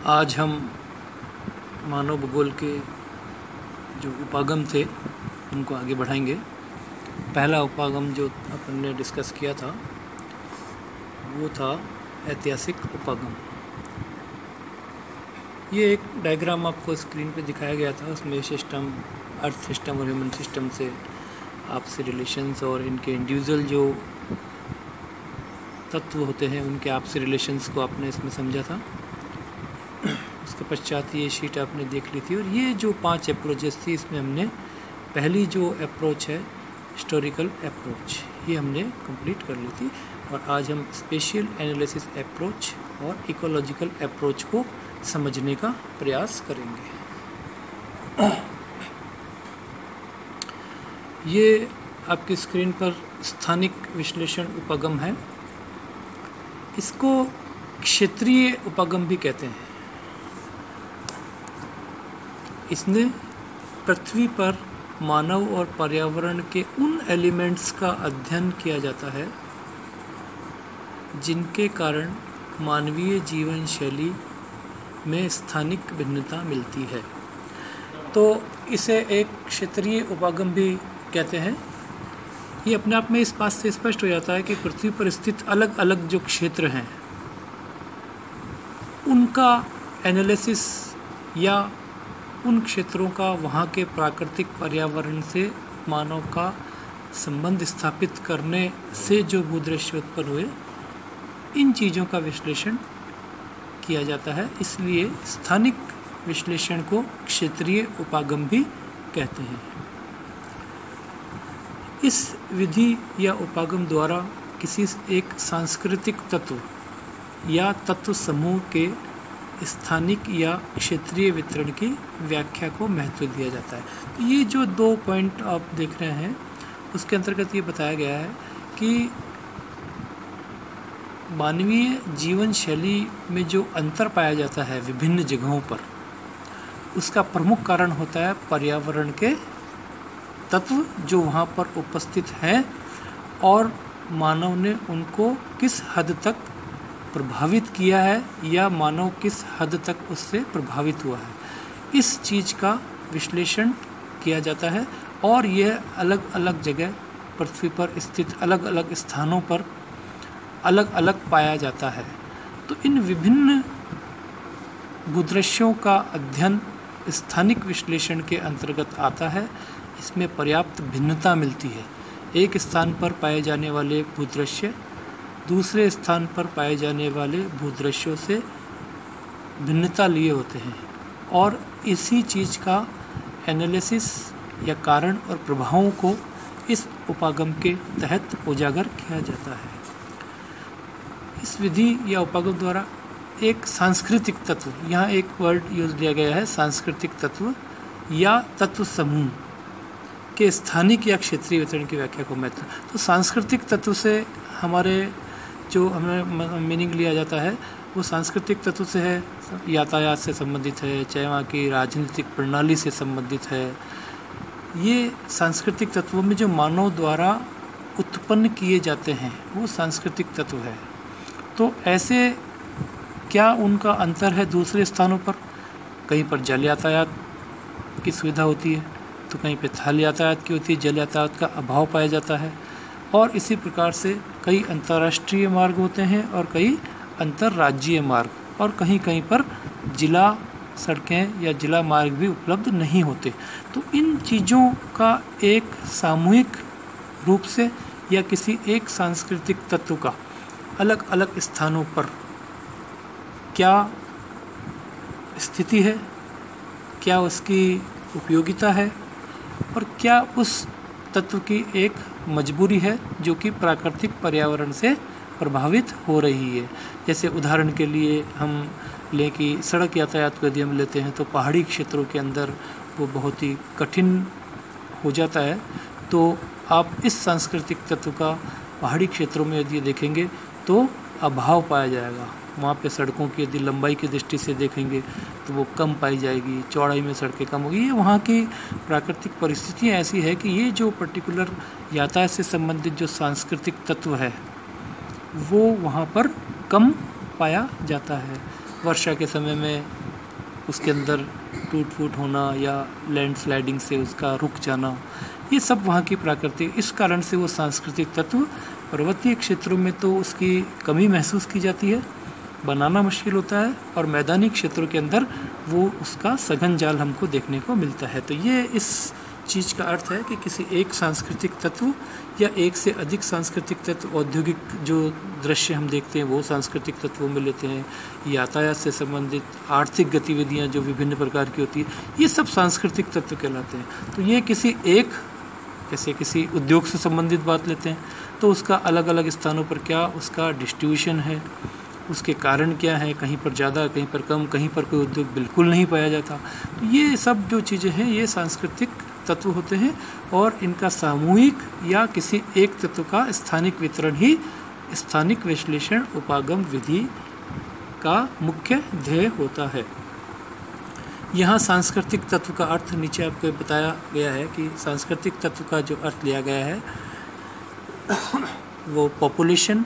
आज हम मानव भूगोल के जो उपागम थे उनको आगे बढ़ाएंगे। पहला उपागम जो अपन ने डिस्कस किया था वो था ऐतिहासिक उपागम। ये एक डायग्राम आपको स्क्रीन पे दिखाया गया था। उसमें सिस्टम, अर्थ सिस्टम और ह्यूमन सिस्टम से आपसी रिलेशंस और इनके इंडिविजुअल जो तत्व होते हैं उनके आपसी रिलेशंस को आपने इसमें समझा था। उसके पश्चात ये शीट आपने देख ली थी और ये जो 5 अप्रोचेस थी इसमें हमने पहली जो अप्रोच है हिस्टोरिकल अप्रोच, ये हमने कंप्लीट कर ली थी। और आज हम स्पेशियल एनालिसिस अप्रोच और इकोलॉजिकल अप्रोच को समझने का प्रयास करेंगे। ये आपकी स्क्रीन पर स्थानिक विश्लेषण उपागम है। इसको क्षेत्रीय उपागम भी कहते हैं। इसने पृथ्वी पर मानव और पर्यावरण के उन एलिमेंट्स का अध्ययन किया जाता है जिनके कारण मानवीय जीवन शैली में स्थानिक भिन्नता मिलती है। तो इसे एक क्षेत्रीय उपागम भी कहते हैं। ये अपने आप में इस बात से स्पष्ट हो जाता है कि पृथ्वी पर स्थित अलग अलग जो क्षेत्र हैं उनका एनालिसिस या उन क्षेत्रों का वहाँ के प्राकृतिक पर्यावरण से मानव का संबंध स्थापित करने से जो भूदृश्य उत्पन्न हुए, इन चीज़ों का विश्लेषण किया जाता है। इसलिए स्थानिक विश्लेषण को क्षेत्रीय उपागम भी कहते हैं। इस विधि या उपागम द्वारा किसी एक सांस्कृतिक तत्व या तत्व समूह के स्थानिक या क्षेत्रीय वितरण की व्याख्या को महत्व दिया जाता है। तो ये जो 2 पॉइंट आप देख रहे हैं उसके अंतर्गत ये बताया गया है कि मानवीय जीवन शैली में जो अंतर पाया जाता है विभिन्न जगहों पर, उसका प्रमुख कारण होता है पर्यावरण के तत्व जो वहाँ पर उपस्थित हैं और मानव ने उनको किस हद तक प्रभावित किया है या मानव किस हद तक उससे प्रभावित हुआ है। इस चीज़ का विश्लेषण किया जाता है और यह अलग अलग जगह पृथ्वी पर स्थित अलग अलग स्थानों पर अलग अलग पाया जाता है। तो इन विभिन्न भूदृश्यों का अध्ययन स्थानिक विश्लेषण के अंतर्गत आता है। इसमें पर्याप्त भिन्नता मिलती है। एक स्थान पर पाए जाने वाले भूदृश्य दूसरे स्थान पर पाए जाने वाले भूदृश्यों से भिन्नता लिए होते हैं और इसी चीज़ का एनालिसिस या कारण और प्रभावों को इस उपागम के तहत उजागर किया जाता है। इस विधि या उपागम द्वारा एक सांस्कृतिक तत्व, यहाँ एक वर्ड यूज लिया गया है, सांस्कृतिक तत्व या तत्व समूह के स्थानिक या क्षेत्रीय वितरण की व्याख्या को महत्व। तो सांस्कृतिक तत्व से हमारे जो हमें मीनिंग लिया जाता है वो सांस्कृतिक तत्व से है, यातायात से संबंधित है, चाहे वहाँ की राजनीतिक प्रणाली से संबंधित है। ये सांस्कृतिक तत्वों में जो मानव द्वारा उत्पन्न किए जाते हैं वो सांस्कृतिक तत्व है। तो ऐसे क्या उनका अंतर है दूसरे स्थानों पर? कहीं पर जल यातायात की सुविधा होती है तो कहीं पर थल यातायात की होती है, जल यातायात का अभाव पाया जाता है। और इसी प्रकार से कई अंतर्राष्ट्रीय मार्ग होते हैं और कई अंतर्राज्यीय मार्ग और कहीं कहीं पर जिला सड़कें या जिला मार्ग भी उपलब्ध नहीं होते। तो इन चीज़ों का एक सामूहिक रूप से या किसी एक सांस्कृतिक तत्व का अलग अलग स्थानों पर क्या स्थिति है, क्या उसकी उपयोगिता है और क्या उस तत्व की एक मजबूरी है जो कि प्राकृतिक पर्यावरण से प्रभावित हो रही है। जैसे उदाहरण के लिए हम लें कि सड़क यातायात को यदि हम लेते हैं तो पहाड़ी क्षेत्रों के अंदर वो बहुत ही कठिन हो जाता है। तो आप इस सांस्कृतिक तत्व का पहाड़ी क्षेत्रों में यदि देखेंगे तो अभाव पाया जाएगा। वहाँ पे सड़कों की यदि लंबाई की दृष्टि से देखेंगे तो वो कम पाई जाएगी, चौड़ाई में सड़कें कम होगी। ये वहाँ की प्राकृतिक परिस्थितियाँ ऐसी है कि ये जो पर्टिकुलर यातायात से संबंधित जो सांस्कृतिक तत्व है वो वहाँ पर कम पाया जाता है। वर्षा के समय में उसके अंदर टूट फूट होना या लैंडस्लाइडिंग से उसका रुक जाना, ये सब वहाँ की प्राकृतिक, इस कारण से वो सांस्कृतिक तत्व पर्वतीय क्षेत्रों में तो उसकी कमी महसूस की जाती है, बनाना मुश्किल होता है, और मैदानी क्षेत्रों के अंदर वो उसका सघन जाल हमको देखने को मिलता है। तो ये इस चीज़ का अर्थ है कि किसी एक सांस्कृतिक तत्व या एक से अधिक सांस्कृतिक तत्व, औद्योगिक जो दृश्य हम देखते हैं वो सांस्कृतिक तत्वों में लेते हैं, यातायात से संबंधित आर्थिक गतिविधियां जो विभिन्न प्रकार की होती है, ये सब सांस्कृतिक तत्व कहलाते हैं। तो ये किसी एक, जैसे किसी उद्योग से संबंधित बात लेते हैं तो उसका अलग अलग स्थानों पर क्या उसका डिस्ट्रीब्यूशन है, उसके कारण क्या है, कहीं पर ज़्यादा, कहीं पर कम, कहीं पर कोई उद्योग बिल्कुल नहीं पाया जाता। तो ये सब जो चीज़ें हैं ये सांस्कृतिक तत्व होते हैं, और इनका सामूहिक या किसी एक तत्व का स्थानिक वितरण ही स्थानिक विश्लेषण उपागम विधि का मुख्य ध्येय होता है। यहाँ सांस्कृतिक तत्व का अर्थ नीचे आपको बताया गया है कि सांस्कृतिक तत्व का जो अर्थ लिया गया है वो पॉपुलेशन,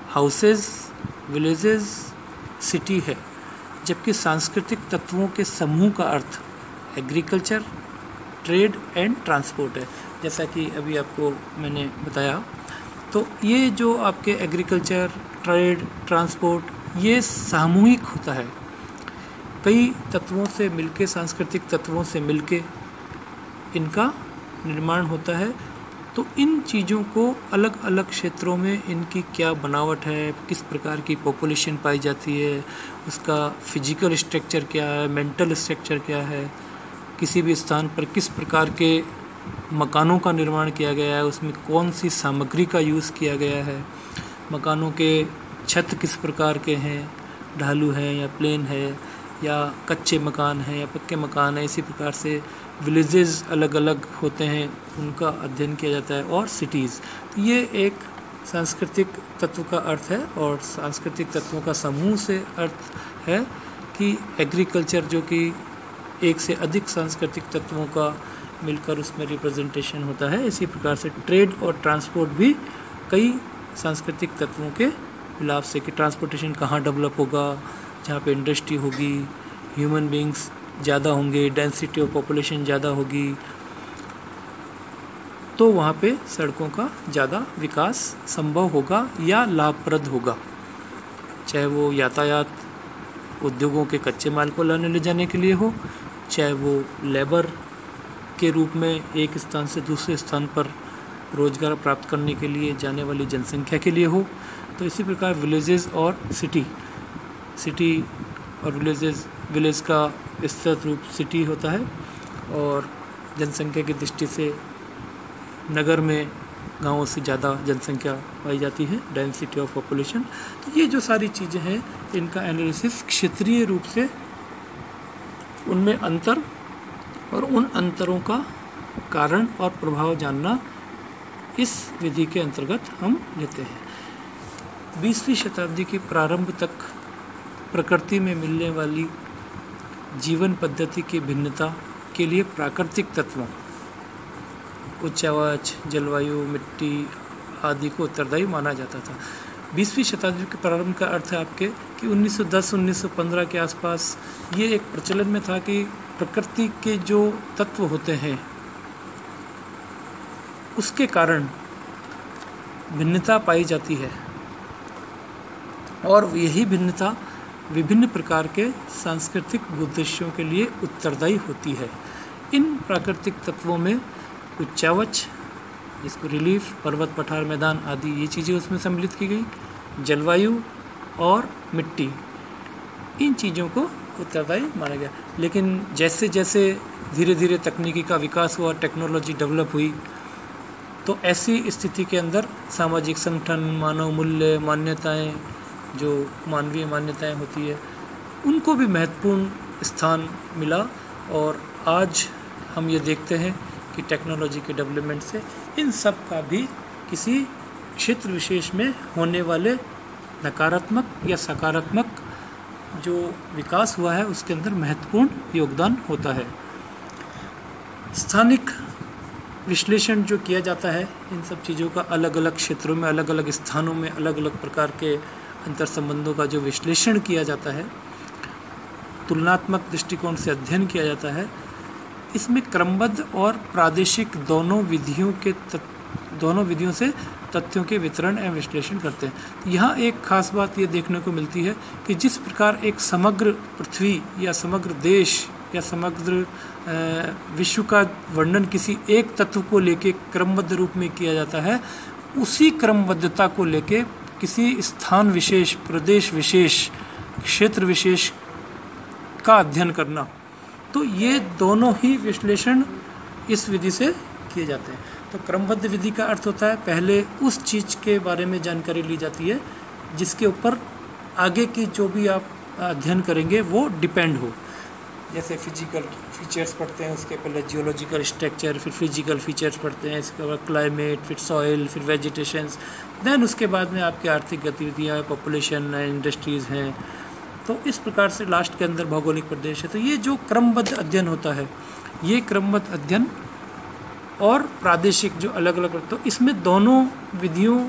हाउसेस, विलेजेस, सिटी है, जबकि सांस्कृतिक तत्वों के समूह का अर्थ एग्रीकल्चर, ट्रेड एंड ट्रांसपोर्ट है। जैसा कि अभी आपको मैंने बताया, तो ये जो आपके एग्रीकल्चर, ट्रेड, ट्रांसपोर्ट, ये सामूहिक होता है, कई तत्वों से मिलके, सांस्कृतिक तत्वों से मिलके इनका निर्माण होता है। तो इन चीज़ों को अलग अलग क्षेत्रों में इनकी क्या बनावट है, किस प्रकार की पॉपुलेशन पाई जाती है, उसका फिजिकल स्ट्रक्चर क्या है, मेंटल स्ट्रक्चर क्या है, किसी भी स्थान पर किस प्रकार के मकानों का निर्माण किया गया है, उसमें कौन सी सामग्री का यूज़ किया गया है, मकानों के छत किस प्रकार के हैं, ढालू हैं या प्लेन है, या कच्चे मकान हैं या पक्के मकान हैं। इसी प्रकार से विलेजेस अलग अलग होते हैं, उनका अध्ययन किया जाता है, और सिटीज़। तो ये एक सांस्कृतिक तत्व का अर्थ है, और सांस्कृतिक तत्वों का समूह से अर्थ है कि एग्रीकल्चर जो कि एक से अधिक सांस्कृतिक तत्वों का मिलकर उसमें रिप्रेजेंटेशन होता है। इसी प्रकार से ट्रेड और ट्रांसपोर्ट भी कई सांस्कृतिक तत्वों के मिलाप से, कि ट्रांसपोर्टेशन कहाँ डेवलप होगा, जहाँ पे इंडस्ट्री होगी, ह्यूमन बींग्स ज़्यादा होंगे, डेंसिटी ऑफ पॉपुलेशन ज़्यादा होगी, तो वहाँ पे सड़कों का ज़्यादा विकास संभव होगा या लाभप्रद होगा, चाहे वो यातायात उद्योगों के कच्चे माल को लाने ले जाने के लिए हो, चाहे वो लेबर के रूप में एक स्थान से दूसरे स्थान पर रोजगार प्राप्त करने के लिए जाने वाली जनसंख्या के लिए हो। तो इसी प्रकार विलेजेस और सिटी और विलेज का विस्तृत रूप सिटी होता है, और जनसंख्या की दृष्टि से नगर में गांवों से ज़्यादा जनसंख्या पाई जाती है, डेंसिटी ऑफ पॉपुलेशन। तो ये जो सारी चीज़ें हैं इनका एनालिसिस क्षेत्रीय रूप से उनमें अंतर और उन अंतरों का कारण और प्रभाव जानना इस विधि के अंतर्गत हम लेते हैं। 20वीं शताब्दी के प्रारंभ तक प्रकृति में मिलने वाली जीवन पद्धति की भिन्नता के लिए प्राकृतिक तत्वों, उच्च आवाज़, जलवायु, मिट्टी आदि को उत्तरदायी माना जाता था। 20वीं शताब्दी के प्रारंभ का अर्थ है आपके कि 1910-1915 के आसपास ये एक प्रचलन में था कि प्रकृति के जो तत्व होते हैं उसके कारण भिन्नता पाई जाती है, और यही भिन्नता विभिन्न प्रकार के सांस्कृतिक उद्देश्यों के लिए उत्तरदायी होती है। इन प्राकृतिक तत्वों में उच्चावच, जिसको रिलीफ, पर्वत, पठार, मैदान आदि ये चीज़ें उसमें सम्मिलित की गई, जलवायु और मिट्टी, इन चीज़ों को उत्तरदायी माना गया। लेकिन जैसे जैसे धीरे धीरे तकनीकी का विकास हुआ, टेक्नोलॉजी डेवलप हुई, तो ऐसी स्थिति के अंदर सामाजिक संगठन, मानव मूल्य, मान्यताएं, जो मानवीय मान्यताएं होती है, उनको भी महत्वपूर्ण स्थान मिला। और आज हम ये देखते हैं कि टेक्नोलॉजी के डेवलपमेंट से इन सब का भी किसी क्षेत्र विशेष में होने वाले नकारात्मक या सकारात्मक जो विकास हुआ है उसके अंदर महत्वपूर्ण योगदान होता है। स्थानिक विश्लेषण जो किया जाता है इन सब चीज़ों का, अलग अलग क्षेत्रों में, अलग अलग स्थानों में अलग अलग प्रकार के अंतर संबंधों का जो विश्लेषण किया जाता है, तुलनात्मक दृष्टिकोण से अध्ययन किया जाता है, इसमें क्रमबद्ध और प्रादेशिक दोनों विधियों से तथ्यों के वितरण एवं विश्लेषण करते हैं। यहाँ एक खास बात ये देखने को मिलती है कि जिस प्रकार एक समग्र पृथ्वी या समग्र देश या समग्र विश्व का वर्णन किसी एक तत्व को लेके क्रमबद्ध रूप में किया जाता है, उसी क्रमबद्धता को लेके किसी स्थान विशेष, प्रदेश विशेष, क्षेत्र विशेष का अध्ययन करना, तो ये दोनों ही विश्लेषण इस विधि से किए जाते हैं। तो क्रमबद्ध विधि का अर्थ होता है पहले उस चीज़ के बारे में जानकारी ली जाती है जिसके ऊपर आगे की जो भी आप अध्ययन करेंगे वो डिपेंड हो। जैसे फिजिकल फीचर्स पढ़ते हैं, उसके पहले जियोलॉजिकल स्ट्रक्चर, फिर फिजिकल फीचर्स पढ़ते हैं, इसके बाद क्लाइमेट, फिर सॉइल, फिर वेजिटेशंस, देन उसके बाद में आपकी आर्थिक गतिविधियाँ, पॉपुलेशन, इंडस्ट्रीज़ हैं। तो इस प्रकार से लास्ट के अंदर भौगोलिक प्रदेश है। तो ये जो क्रमबद्ध अध्ययन होता है, ये क्रमबद्ध अध्ययन और प्रादेशिक जो अलग अलग, तो इसमें दोनों विधियों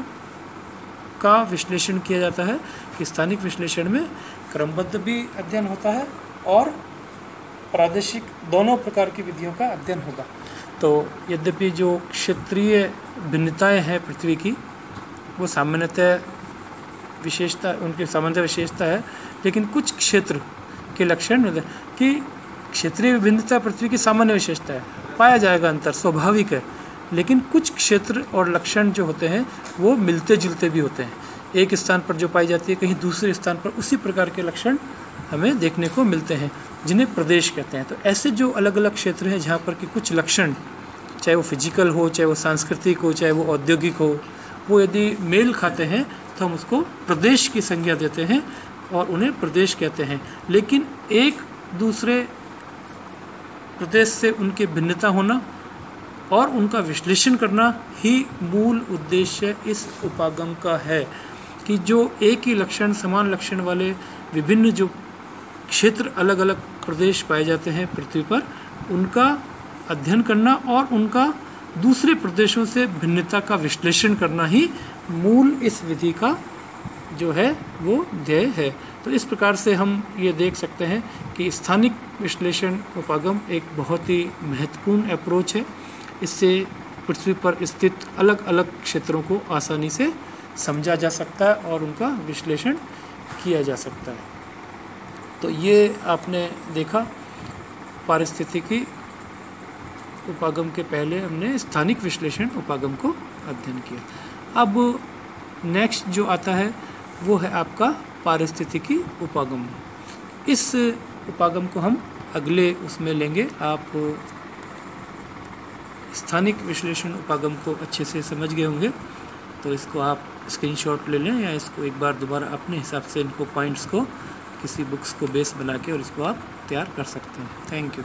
का विश्लेषण किया जाता है कि स्थानिक विश्लेषण में क्रमबद्ध भी अध्ययन होता है और प्रादेशिक, दोनों प्रकार की विधियों का अध्ययन होगा। तो यद्यपि जो क्षेत्रीय भिन्नताएं हैं पृथ्वी की, वो सामान्यतः विशेषता, उनकी सामान्य विशेषता है, लेकिन कुछ क्षेत्र के लक्षण कि क्षेत्रीय विभिन्नता पृथ्वी की सामान्य विशेषता है, पाया जाएगा अंतर, स्वाभाविक है, लेकिन कुछ क्षेत्र और लक्षण जो होते हैं वो मिलते जुलते भी होते हैं। एक स्थान पर जो पाई जाती है, कहीं दूसरे स्थान पर उसी प्रकार के लक्षण हमें देखने को मिलते हैं, जिन्हें प्रदेश कहते हैं। तो ऐसे जो अलग अलग क्षेत्र हैं जहाँ पर कि कुछ लक्षण, चाहे वो फिजिकल हो, चाहे वो सांस्कृतिक हो, चाहे वो औद्योगिक हो, वो यदि मेल खाते हैं तो हम उसको प्रदेश की संज्ञा देते हैं और उन्हें प्रदेश कहते हैं। लेकिन एक दूसरे प्रदेश से उनके भिन्नता होना और उनका विश्लेषण करना ही मूल उद्देश्य इस उपागम का है, कि जो एक ही लक्षण, समान लक्षण वाले विभिन्न जो क्षेत्र, अलग अलग प्रदेश पाए जाते हैं पृथ्वी पर, उनका अध्ययन करना और उनका दूसरे प्रदेशों से भिन्नता का विश्लेषण करना ही मूल इस विधि का जो है वो ध्येय है। तो इस प्रकार से हम ये देख सकते हैं कि स्थानिक विश्लेषण उपागम एक बहुत ही महत्वपूर्ण अप्रोच है। इससे पृथ्वी पर स्थित अलग अलग क्षेत्रों को आसानी से समझा जा सकता है और उनका विश्लेषण किया जा सकता है। तो ये आपने देखा, पारिस्थितिकी उपागम के पहले हमने स्थानिक विश्लेषण उपागम को अध्ययन किया। अब नेक्स्ट जो आता है वो है आपका पारिस्थितिकी उपागम। इस उपागम को हम अगले उसमें लेंगे। आप स्थानिक विश्लेषण उपागम को अच्छे से समझ गए होंगे, तो इसको आप स्क्रीनशॉट ले लें या इसको एक बार दोबारा अपने हिसाब से इनको पॉइंट्स को किसी बुक्स को बेस बना के और इसको आप तैयार कर सकते हैं। Thank you.